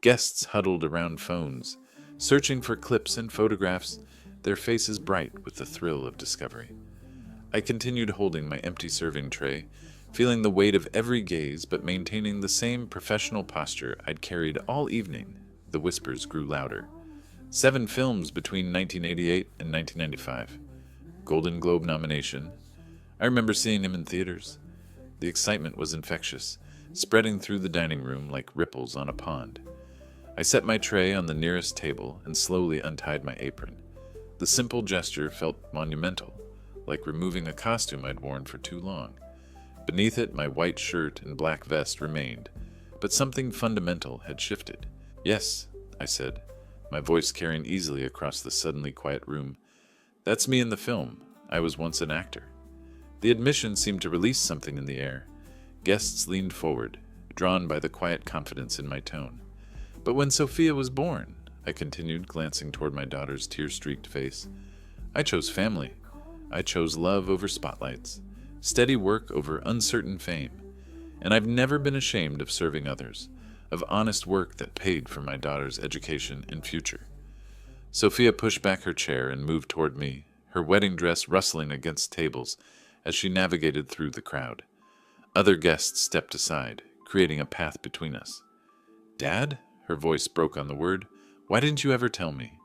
Guests huddled around phones, searching for clips and photographs, their faces bright with the thrill of discovery. I continued holding my empty serving tray, feeling the weight of every gaze but maintaining the same professional posture I'd carried all evening. The whispers grew louder. 7 films between 1988 and 1995. Golden Globe nomination. I remember seeing him in theaters. The excitement was infectious, spreading through the dining room like ripples on a pond. I set my tray on the nearest table and slowly untied my apron. The simple gesture felt monumental, like removing a costume I'd worn for too long. Beneath it, my white shirt and black vest remained, but something fundamental had shifted. "Yes," I said, my voice carrying easily across the suddenly quiet room. "That's me in the film. I was once an actor." The admission seemed to release something in the air. Guests leaned forward, drawn by the quiet confidence in my tone. "But when Sophia was born," I continued, glancing toward my daughter's tear-streaked face, "I chose family. I chose love over spotlights, steady work over uncertain fame, and I've never been ashamed of serving others, of honest work that paid for my daughter's education and future." Sophia pushed back her chair and moved toward me, her wedding dress rustling against tables as she navigated through the crowd. Other guests stepped aside, creating a path between us. "Dad?" Her voice broke on the word. "Why didn't you ever tell me?"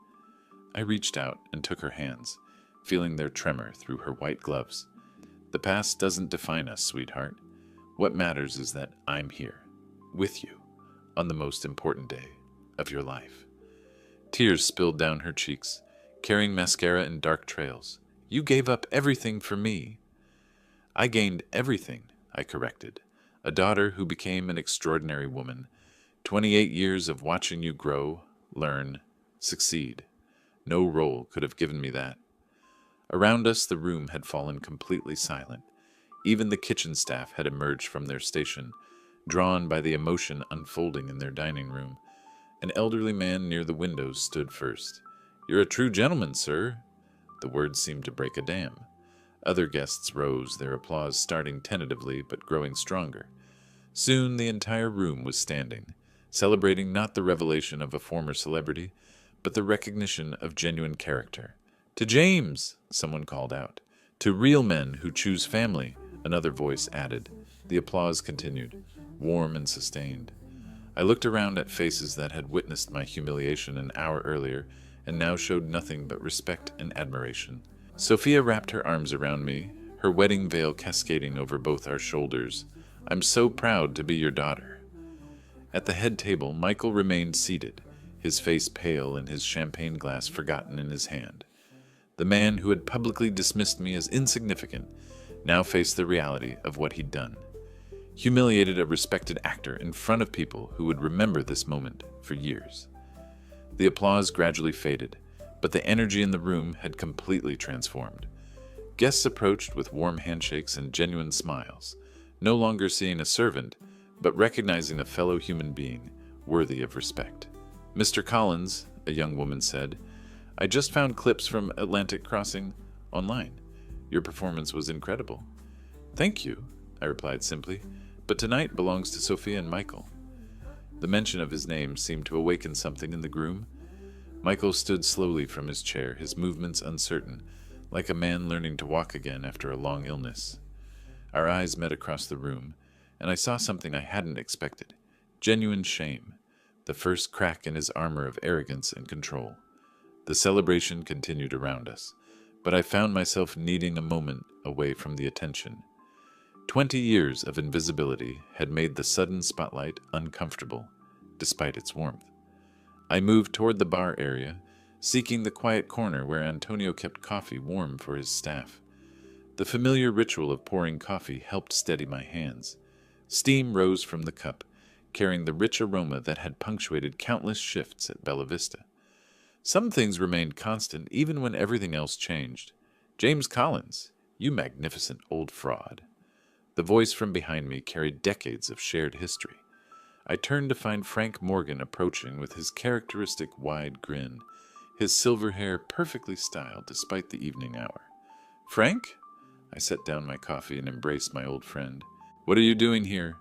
I reached out and took her hands, feeling their tremor through her white gloves. "The past doesn't define us, sweetheart. What matters is that I'm here, with you, on the most important day of your life." Tears spilled down her cheeks, carrying mascara in dark trails. "You gave up everything for me." "I gained everything," I corrected. "A daughter who became an extraordinary woman. 28 years of watching you grow, learn, succeed. No role could have given me that." Around us, the room had fallen completely silent. Even the kitchen staff had emerged from their station, drawn by the emotion unfolding in their dining room. An elderly man near the windows stood first. "You're a true gentleman, sir." The words seemed to break a dam. Other guests rose, their applause starting tentatively but growing stronger. Soon the entire room was standing, celebrating not the revelation of a former celebrity, but the recognition of genuine character. "To James," someone called out. "To real men who choose family," another voice added. The applause continued, warm and sustained. I looked around at faces that had witnessed my humiliation an hour earlier and now showed nothing but respect and admiration. Sophia wrapped her arms around me, her wedding veil cascading over both our shoulders. "I'm so proud to be your daughter." At the head table, Michael remained seated, his face pale and his champagne glass forgotten in his hand. The man who had publicly dismissed me as insignificant now faced the reality of what he'd done. humiliated a respected actor in front of people who would remember this moment for years. The applause gradually faded, but the energy in the room had completely transformed. Guests approached with warm handshakes and genuine smiles, no longer seeing a servant, but recognizing a fellow human being worthy of respect. "Mr. Collins," a young woman said, "I just found clips from Atlantic Crossing online. Your performance was incredible." "Thank you," I replied simply, "but tonight belongs to Sophia and Michael." The mention of his name seemed to awaken something in the groom. Michael stood slowly from his chair, his movements uncertain, like a man learning to walk again after a long illness. Our eyes met across the room, and I saw something I hadn't expected: genuine shame, the first crack in his armor of arrogance and control. The celebration continued around us, but I found myself needing a moment away from the attention. 20 years of invisibility had made the sudden spotlight uncomfortable, despite its warmth. I moved toward the bar area, seeking the quiet corner where Antonio kept coffee warm for his staff. The familiar ritual of pouring coffee helped steady my hands. Steam rose from the cup, carrying the rich aroma that had punctuated countless shifts at Bella Vista. Some things remained constant even when everything else changed. "James Collins, you magnificent old fraud." The voice from behind me carried decades of shared history. I turned to find Frank Morgan approaching with his characteristic wide grin, his silver hair perfectly styled despite the evening hour. "Frank?" I set down my coffee and embraced my old friend. "What are you doing here?"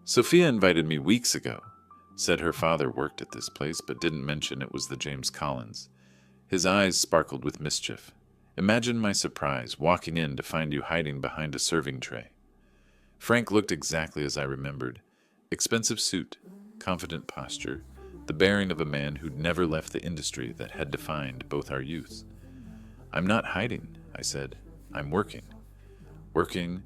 "Sophia invited me weeks ago. Said her father worked at this place, but didn't mention it was the James Collins." His eyes sparkled with mischief. "Imagine my surprise walking in to find you hiding behind a serving tray." Frank looked exactly as I remembered. Expensive suit, confident posture, the bearing of a man who'd never left the industry that had defined both our youths. "I'm not hiding," I said. "I'm working." "Working?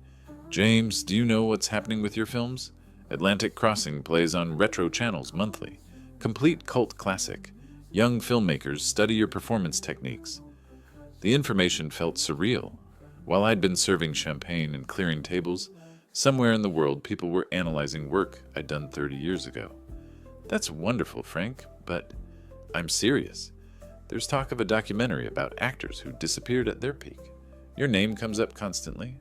James, do you know what's happening with your films? Atlantic Crossing plays on retro channels monthly. Complete cult classic. Young filmmakers study your performance techniques." The information felt surreal. While I'd been serving champagne and clearing tables, somewhere in the world people were analyzing work I'd done 30 years ago. "That's wonderful, Frank, but I'm serious. There's talk of a documentary about actors who disappeared at their peak. Your name comes up constantly."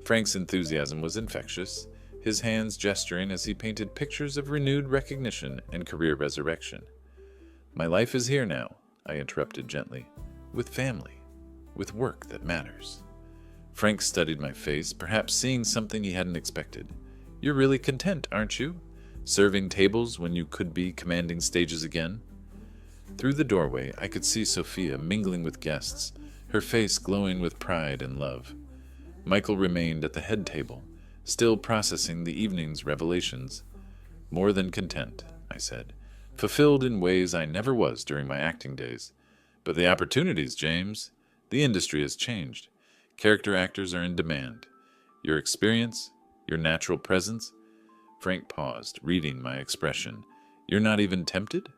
Frank's enthusiasm was infectious, his hands gesturing as he painted pictures of renewed recognition and career resurrection. "My life is here now," I interrupted gently, "with family, with work that matters." Frank studied my face, perhaps seeing something he hadn't expected. "You're really content, aren't you? Serving tables when you could be commanding stages again?" Through the doorway, I could see Sophia mingling with guests, her face glowing with pride and love. Michael remained at the head table, still processing the evening's revelations. "More than content," I said. "Fulfilled in ways I never was during my acting days. But the opportunities, James. The industry has changed. Character actors are in demand. Your experience, your natural presence." Frank paused, reading my expression. "You're not even tempted?"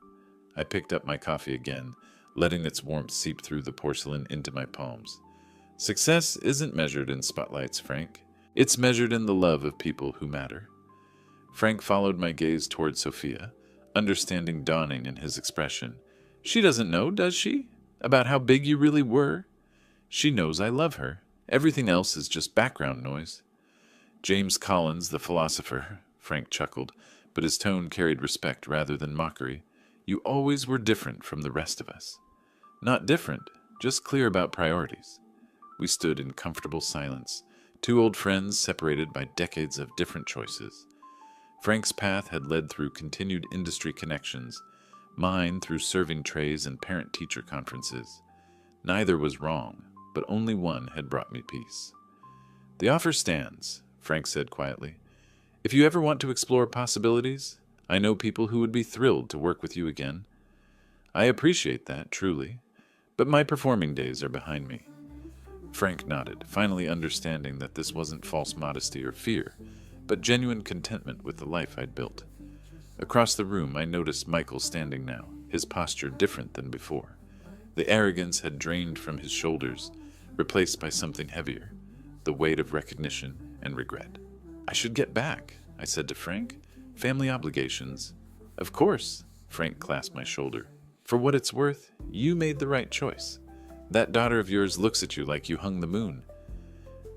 I picked up my coffee again, letting its warmth seep through the porcelain into my palms. "Success isn't measured in spotlights, Frank. It's measured in the love of people who matter." Frank followed my gaze toward Sophia, understanding dawning in his expression. "She doesn't know, does she? About how big you really were? She knows I love her. Everything else is just background noise." "James Collins, the philosopher," Frank chuckled, but his tone carried respect rather than mockery. "You always were different from the rest of us." "Not different, just clear about priorities." We stood in comfortable silence, two old friends separated by decades of different choices. Frank's path had led through continued industry connections, mine through serving trays and parent-teacher conferences. Neither was wrong, but only one had brought me peace. "The offer stands," Frank said quietly. "If you ever want to explore possibilities, I know people who would be thrilled to work with you again." "I appreciate that, truly, but my performing days are behind me." Frank nodded, finally understanding that this wasn't false modesty or fear, but genuine contentment with the life I'd built. Across the room, I noticed Michael standing now, his posture different than before. The arrogance had drained from his shoulders, replaced by something heavier, the weight of recognition and regret. I should get back, I said to Frank. Family obligations. Of course, Frank clasped my shoulder. For what it's worth, you made the right choice. That daughter of yours looks at you like you hung the moon.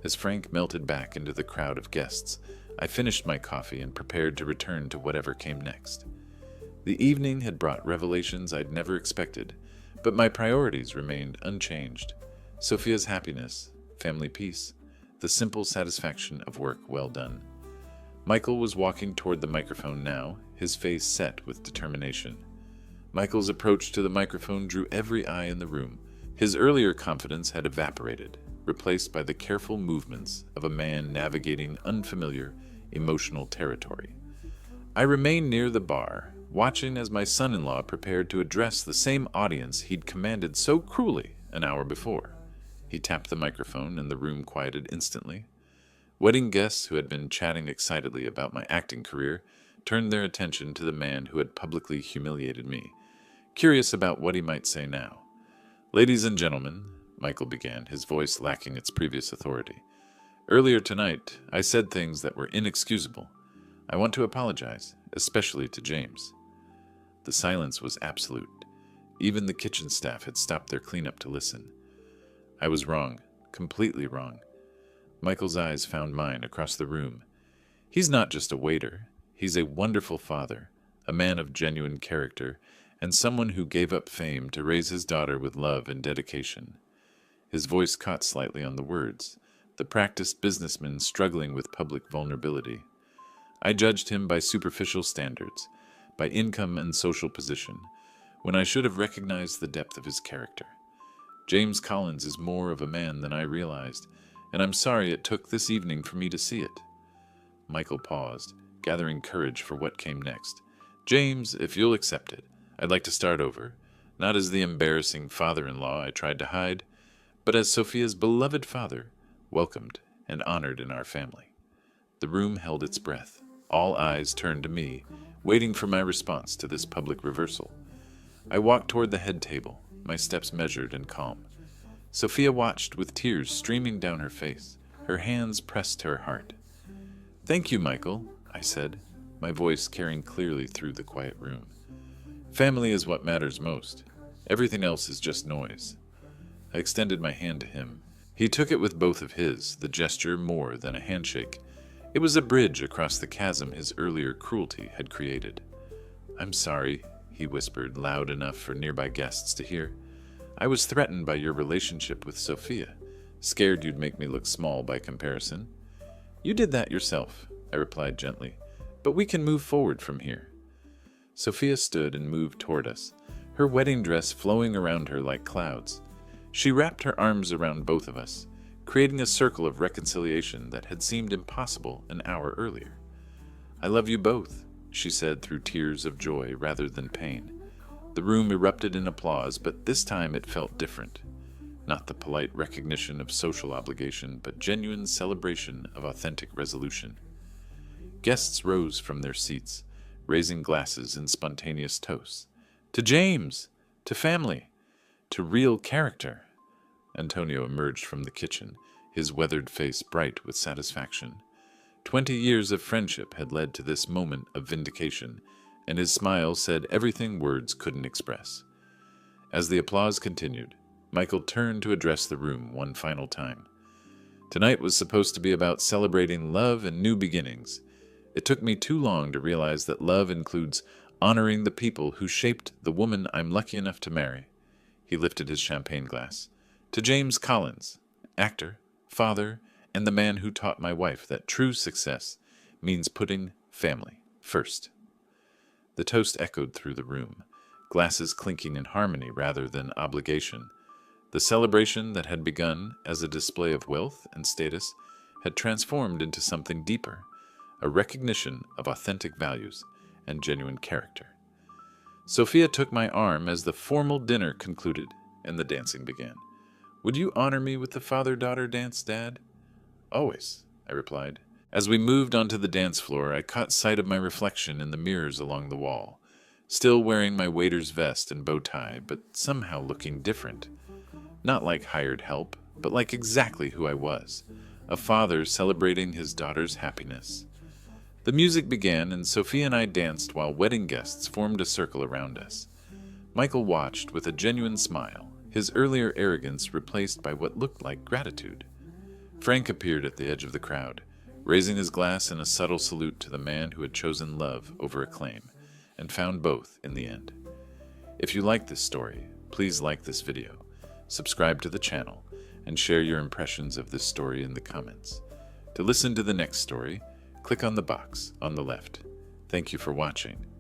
As Frank melted back into the crowd of guests, I finished my coffee and prepared to return to whatever came next. The evening had brought revelations I'd never expected, but my priorities remained unchanged. Sophia's happiness, family peace, the simple satisfaction of work well done. Michael was walking toward the microphone now, his face set with determination. Michael's approach to the microphone drew every eye in the room. His earlier confidence had evaporated, replaced by the careful movements of a man navigating unfamiliar, emotional territory. I remained near the bar, watching as my son-in-law prepared to address the same audience he'd commanded so cruelly an hour before. He tapped the microphone and the room quieted instantly. Wedding guests who had been chatting excitedly about my acting career turned their attention to the man who had publicly humiliated me, curious about what he might say now. Ladies and gentlemen, Michael began, his voice lacking its previous authority. Earlier tonight, I said things that were inexcusable. I want to apologize, especially to James. The silence was absolute. Even the kitchen staff had stopped their cleanup to listen. I was wrong, completely wrong. Michael's eyes found mine across the room. He's not just a waiter. He's a wonderful father, a man of genuine character, and someone who gave up fame to raise his daughter with love and dedication. His voice caught slightly on the words, the practiced businessman struggling with public vulnerability. I judged him by superficial standards, by income and social position, when I should have recognized the depth of his character. James Collins is more of a man than I realized, and I'm sorry it took this evening for me to see it. Michael paused, gathering courage for what came next. James, if you'll accept it, I'd like to start over, not as the embarrassing father-in-law I tried to hide, but as Sophia's beloved father, welcomed and honored in our family. The room held its breath. All eyes turned to me, waiting for my response to this public reversal. I walked toward the head table, my steps measured and calm. Sophia watched with tears streaming down her face, her hands pressed to her heart. Thank you, Michael, I said, my voice carrying clearly through the quiet room. Family is what matters most. Everything else is just noise. I extended my hand to him. He took it with both of his, the gesture more than a handshake. It was a bridge across the chasm his earlier cruelty had created. I'm sorry, he whispered, loud enough for nearby guests to hear. I was threatened by your relationship with Sophia, scared you'd make me look small by comparison. You did that yourself, I replied gently, but we can move forward from here. Sophia stood and moved toward us, her wedding dress flowing around her like clouds. She wrapped her arms around both of us, creating a circle of reconciliation that had seemed impossible an hour earlier. I love you both, she said through tears of joy rather than pain. The room erupted in applause, but this time it felt different. Not the polite recognition of social obligation, but genuine celebration of authentic resolution. Guests rose from their seats, raising glasses in spontaneous toasts. To James! To family! To real character! Antonio emerged from the kitchen, his weathered face bright with satisfaction. 20 years of friendship had led to this moment of vindication, and his smile said everything words couldn't express. As the applause continued, Michael turned to address the room one final time. Tonight was supposed to be about celebrating love and new beginnings. It took me too long to realize that love includes honoring the people who shaped the woman I'm lucky enough to marry. He lifted his champagne glass. To James Collins, actor, father, and the man who taught my wife that true success means putting family first. The toast echoed through the room, glasses clinking in harmony rather than obligation. The celebration that had begun as a display of wealth and status had transformed into something deeper, a recognition of authentic values and genuine character. Sophia took my arm as the formal dinner concluded and the dancing began. Would you honor me with the father-daughter dance, Dad? Always, I replied. As we moved onto the dance floor, I caught sight of my reflection in the mirrors along the wall, still wearing my waiter's vest and bow tie, but somehow looking different. Not like hired help, but like exactly who I was, a father celebrating his daughter's happiness. The music began, and Sophia and I danced while wedding guests formed a circle around us. Michael watched with a genuine smile, his earlier arrogance replaced by what looked like gratitude. Frank appeared at the edge of the crowd, raising his glass in a subtle salute to the man who had chosen love over acclaim, and found both in the end. If you like this story, please like this video, subscribe to the channel, and share your impressions of this story in the comments. To listen to the next story, click on the box on the left. Thank you for watching.